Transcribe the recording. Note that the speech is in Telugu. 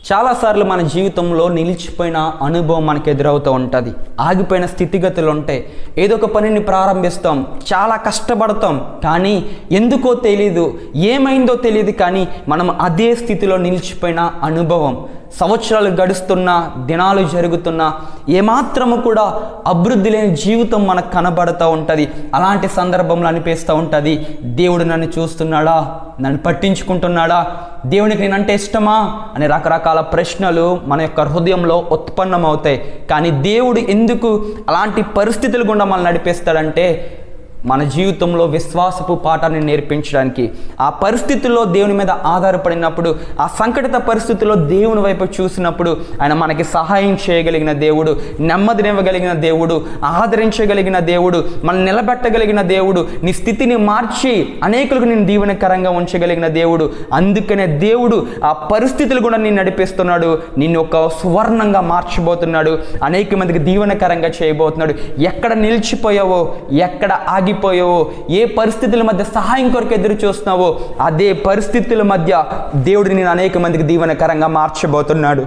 చాలాసార్లు మన జీవితంలో నిలిచిపోయిన అనుభవం మనకు ఎదురవుతూ ఉంటుంది. ఆగిపోయిన స్థితిగతులు ఉంటాయి. ఏదో ఒక పనిని ప్రారంభిస్తాం, చాలా కష్టపడతాం, కానీ ఎందుకో తెలీదు, ఏమైందో తెలియదు, కానీ మనం అదే స్థితిలో నిలిచిపోయిన అనుభవం. సంవత్సరాలు గడుస్తున్నా, దినాలు జరుగుతున్నా ఏమాత్రము కూడా అభివృద్ధి లేని జీవితం మనకు కనబడుతూ ఉంటుంది. అలాంటి సందర్భంలో అనిపిస్తూ ఉంటుంది, దేవుడు నన్ను చూస్తున్నాడా, నన్ను పట్టించుకుంటున్నాడా, దేవునికి నేనంటే ఇష్టమా అనే రకరకాల ప్రశ్నలు మన యొక్క హృదయంలో ఉత్పన్నమవుతాయి. కానీ దేవుడు ఎందుకు అలాంటి పరిస్థితులు గుండా మనల్ని నడిపిస్తాడంటే మన జీవితంలో విశ్వాసపు పాఠాన్ని నేర్పించడానికి. ఆ పరిస్థితుల్లో దేవుని మీద ఆధారపడినప్పుడు, ఆ సంకటిత పరిస్థితుల్లో దేవుని వైపు చూసినప్పుడు ఆయన మనకి సహాయం చేయగలిగిన దేవుడు, నెమ్మదినివ్వగలిగిన దేవుడు, ఆదరించగలిగిన దేవుడు, మనం నిలబెట్టగలిగిన దేవుడు, నీ స్థితిని మార్చి అనేకులకు నేను దీవెనకరంగా ఉంచగలిగిన దేవుడు. అందుకనే దేవుడు ఆ పరిస్థితులు కూడా నేను నడిపిస్తున్నాడు, నిన్ను ఒక సువర్ణంగా మార్చబోతున్నాడు, అనేక మందికి దీవెనకరంగా చేయబోతున్నాడు. ఎక్కడ నిలిచిపోయావో, ఎక్కడ ఆగిపోయావో, ఏ పరిస్థితుల మధ్య సహాయం కొరకు ఎదురు చూస్తున్నావో, అదే పరిస్థితుల మధ్య దేవుడు నేను అనేక మందికి దీవెనకరంగా మార్చబోతున్నాడు.